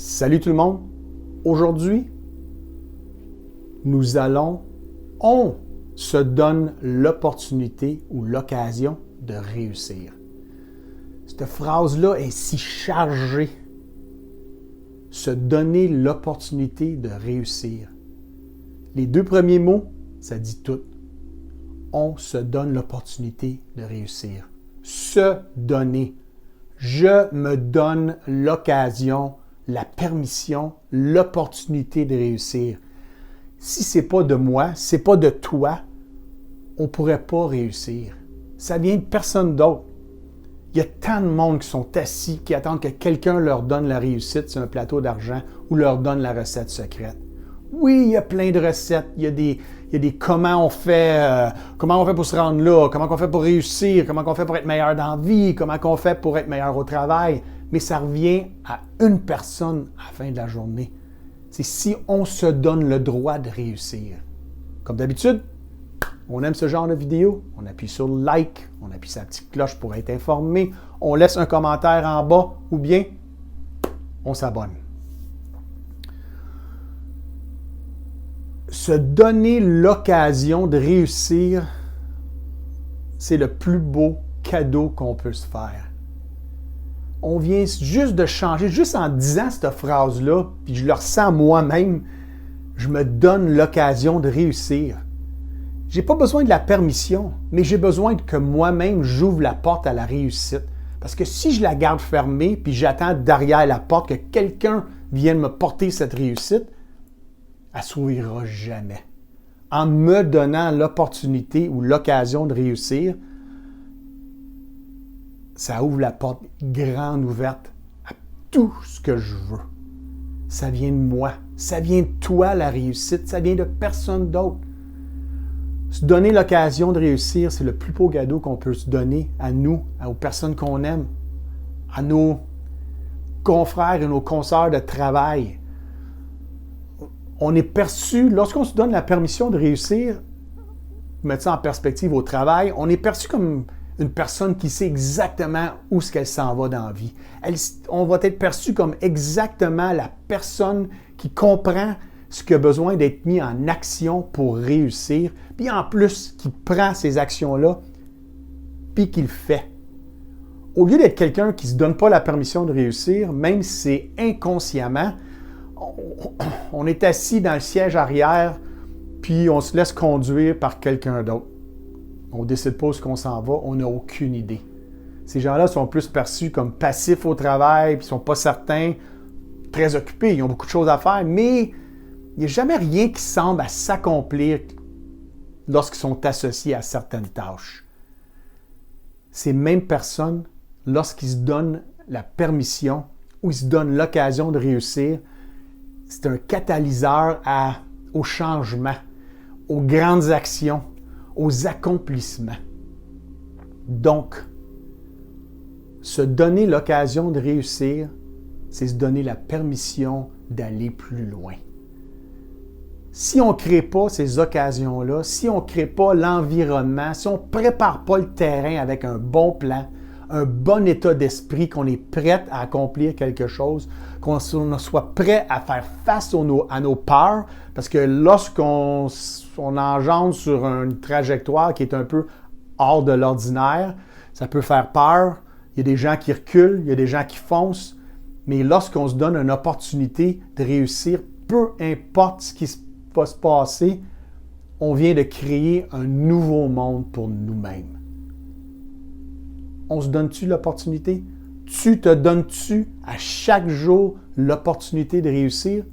Salut tout le monde! Aujourd'hui, on se donne l'opportunité ou l'occasion de réussir. Cette phrase-là est si chargée. Se donner l'opportunité de réussir. Les deux premiers mots, ça dit tout. On se donne l'opportunité de réussir. Se donner. Je me donne l'occasion, la permission, l'opportunité de réussir. Si ce n'est pas de moi, ce n'est pas de toi, on ne pourrait pas réussir. Ça vient de personne d'autre. Il y a tant de monde qui sont assis, qui attendent que quelqu'un leur donne la réussite sur un plateau d'argent ou leur donne la recette secrète. Oui, il y a plein de recettes. Il y a des comment on fait pour se rendre là, comment on fait pour réussir, comment on fait pour être meilleur dans la vie, comment on fait pour être meilleur au travail. Mais ça revient à une personne à la fin de la journée. C'est si on se donne le droit de réussir. Comme d'habitude, on aime ce genre de vidéo, on appuie sur le like, on appuie sur la petite cloche pour être informé, on laisse un commentaire en bas ou bien on s'abonne. Se donner l'occasion de réussir, c'est le plus beau cadeau qu'on peut se faire. On vient juste de changer, juste en disant cette phrase-là, puis je le ressens moi-même, je me donne l'occasion de réussir. J'ai pas besoin de la permission, mais j'ai besoin que moi-même j'ouvre la porte à la réussite. Parce que si je la garde fermée, puis j'attends derrière la porte que quelqu'un vienne me porter cette réussite, elle ne s'ouvrira jamais. En me donnant l'opportunité ou l'occasion de réussir, ça ouvre la porte grande ouverte à tout ce que je veux. Ça vient de moi. Ça vient de toi, la réussite. Ça vient de personne d'autre. Se donner l'occasion de réussir, c'est le plus beau cadeau qu'on peut se donner à nous, aux personnes qu'on aime, à nos confrères et nos consoeurs de travail. On est perçu, lorsqu'on se donne la permission de réussir, mettre ça en perspective au travail, on est perçu comme une personne qui sait exactement où est-ce qu'elle s'en va dans la vie. On va être perçu comme exactement la personne qui comprend ce qui a besoin d'être mis en action pour réussir, puis en plus, qui prend ces actions-là, puis qui le fait. Au lieu d'être quelqu'un qui ne se donne pas la permission de réussir, même si c'est inconsciemment, on est assis dans le siège arrière, puis on se laisse conduire par quelqu'un d'autre. On ne décide pas où est-ce qu'on s'en va, on n'a aucune idée. Ces gens-là sont plus perçus comme passifs au travail, puis ils ne sont pas certains, très occupés, ils ont beaucoup de choses à faire, mais il n'y a jamais rien qui semble à s'accomplir lorsqu'ils sont associés à certaines tâches. Ces mêmes personnes, lorsqu'ils se donnent la permission ou ils se donnent l'occasion de réussir, c'est un catalyseur au changement, aux grandes actions, aux accomplissements. Donc, se donner l'occasion de réussir, c'est se donner la permission d'aller plus loin. Si on ne crée pas ces occasions-là, si on ne crée pas l'environnement, si on ne prépare pas le terrain avec un bon plan, un bon état d'esprit, qu'on est prêt à accomplir quelque chose, qu'on soit prêt à faire face à nos peurs, parce que lorsqu'on engendre sur une trajectoire qui est un peu hors de l'ordinaire, ça peut faire peur. Il y a des gens qui reculent, il y a des gens qui foncent, mais lorsqu'on se donne une opportunité de réussir, peu importe ce qui va se passer, on vient de créer un nouveau monde pour nous-mêmes. On se donne-tu l'opportunité? Tu te donnes-tu à chaque jour l'opportunité de réussir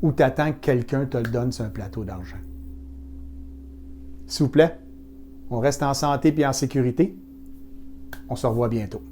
ou t'attends que quelqu'un te le donne sur un plateau d'argent? S'il vous plaît, on reste en santé et en sécurité. On se revoit bientôt.